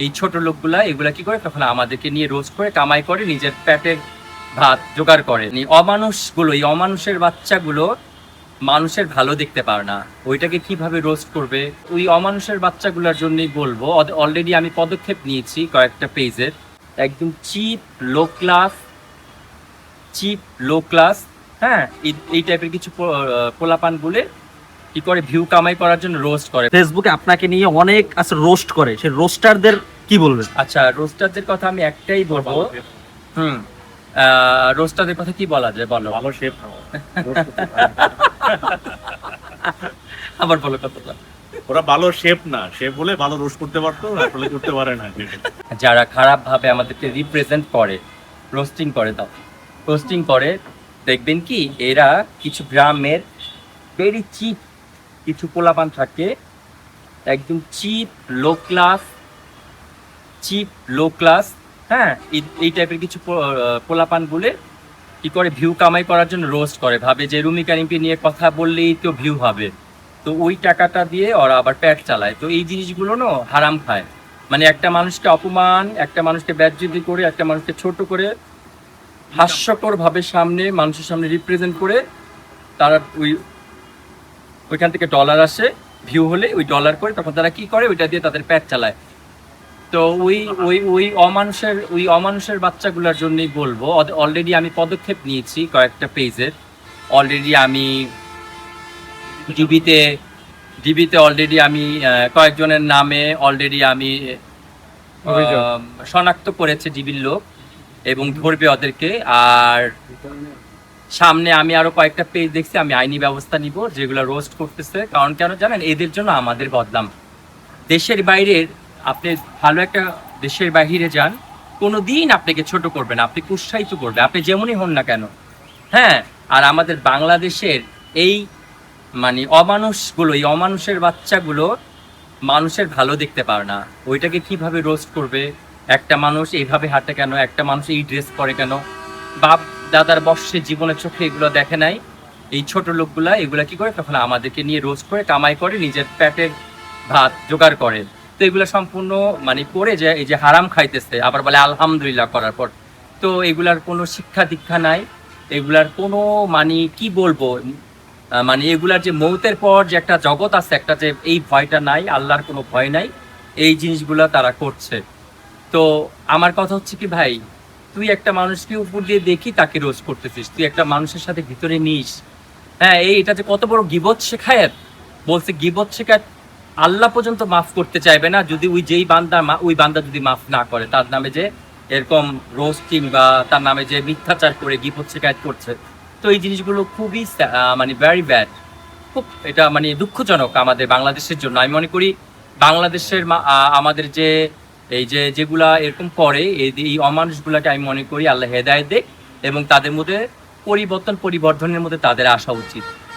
এই ছোট লোকগুলা এগুলা কি করে, তখন আমাদেরকে নিয়ে রোস্ট করে কামাই করে নিজের পেটের ভাত জোগাড় করে। অমানুষগুলো, এই অমানুষের বাচ্চাগুলো মানুষের ভালো দেখতে পারে না, ওইটাকে কিভাবে রোস্ট করবে ওই অমানুষের বাচ্চাগুলোর জন্যই বলবো। অলরেডি আমি পদক্ষেপ নিয়েছি কয়েকটা পেজের, একদম চিপ লো ক্লাস, হ্যাঁ, এই টাইপের কিছু পোলাপান বলে কি করে ভিউ কামাই করার জন্য রোস্ট করে। ফেসবুকে আপনাকে নিয়ে অনেক আছে রোস্ট করে, সেই রোস্টারদের কি বলবেন? আচ্ছা, রোস্টারদের কথা আমি একটাই বলবো। হুম, রোস্টারদের কথা কি বলা যায় বলো? ভালো শেফ আবার বলো কথাটা। ওরা ভালো শেফ না, শেফ হলে ভালো রোস্ট করতে পারতো, আসলে করতে পারে না। যারা খারাপ ভাবে আমাদেরকে রিপ্রেজেন্ট করে, রোস্টিং করে, দেখবেন কি এরা কিছু গ্রামের ভেরি চিপ কিছু পোলাপান থাকে, একদম চিপ লো ক্লাস, হ্যাঁ, এই টাইপের কিছু পোলাপান বলে কি করে ভিউ কামাই করার জন্য রোস্ট করে, ভাবে যে রুমিকা রিম্পি নিয়ে কথা বললেই তো ভিউ হবে, তো ওই টাকাটা দিয়ে ওরা আবার পেট চালায়। তো এই জিনিসগুলো না হারাম খায়, মানে একটা মানুষকে অপমান, একটা মানুষকে বেজ্জতি করে, একটা মানুষকে ছোট করে হাস্যকর ভাবে সামনে মানুষের সামনে রিপ্রেজেন্ট করে, তারা ওইখান থেকে ডলার আসে, ভিউ হলে ওই ডলার করে তখন তারা কি করে, ওইটা দিয়ে তাদের পেট চালায়। তো ওই অমানুষের বাচ্চাগুলোর জন্যই বলবো। অলরেডি আমি পদক্ষেপ নিয়েছি কয়েকটা পেজের, অলরেডি আমি ডিবিতে অলরেডি আমি কয়েকজনের নামে অলরেডি আমি শনাক্ত করেছে ডিবির লোক, এবং ধরবে ওদেরকে। আর সামনে আমি আরো কয়েকটা পেজ দেখছি, আমি আইনি ব্যবস্থা নিব যেগুলো রোস্ট করতেছে। কারণ কেন জানেন, এদের জন্য আমাদের বদনাম। দেশের বাইরের, আপনি ভালো একটা দেশের বাইরে যান, কোনোদিন আপনাকে ছোট করবে না, আপনি উৎসাহিত করবে, আপনি যেমনই হন না কেন, হ্যাঁ। আর আমাদের বাংলাদেশের এই এই অমানুষের বাচ্চাগুলো মানুষের ভালো দেখতে পারে না, ওইটাকে কিভাবে রোস্ট করবে। একটা মানুষ এইভাবে হাঁটে কেন, একটা মানুষ এই ড্রেস পরে কেন, বাপ দাদার বর্ষে জীবনের চোখে এগুলো দেখে নাই। এই ছোট লোকগুলা এগুলা কি করে, তখন আমাদেরকে নিয়ে রোস্ট করে কামাই করে নিজের পেটের ভাত জোগাড় করে। তো এগুলো সম্পূর্ণ করে যে এই যে হারাম খাইতেছে, আবার বলে আলহামদুলিল্লাহ করার পর। তো এগুলার কোনো শিক্ষা দীক্ষা নাই, এগুলার কোনো কি বলবো, এগুলার যে মৌতের পর যে একটা জগৎ আছে, একটা যে এই ভয়টা নাই, আল্লাহর কোনো ভয় নাই, এই জিনিসগুলা তারা করছে। তো আমার কথা হচ্ছে কি ভাই, তুই একটা মানুষকে উপর দিয়ে দেখি তাকে রোজ করতেছিস, তুই একটা মানুষের সাথে ভিতরে নিস, হ্যাঁ, এটা যে কত বড় গিবত শেখায়েত। বলছে গিবত শেখায় আল্লাহ পর্যন্ত মাফ করতে চাইবে না যদি ওই বান্দা যদি মাফ না করে, তার নামে যে এরকম রোস্টিং বা তার নামে যে মিথ্যাচার করে গিবত শেখায়ত করছে। তো এই জিনিসগুলো খুবই ভেরি ব্যাড, খুব এটা দুঃখজনক আমাদের বাংলাদেশের জন্য। আমি মনে করি বাংলাদেশের আমাদের যে এই যে যেগুলা এরকম করে, এই অমানুষগুলাকে আমি মনে করি আল্লাহ হেদায়েত দেয়, এবং তাদের মধ্যে পরিবর্ধনের মধ্যে তাদের আসা উচিত।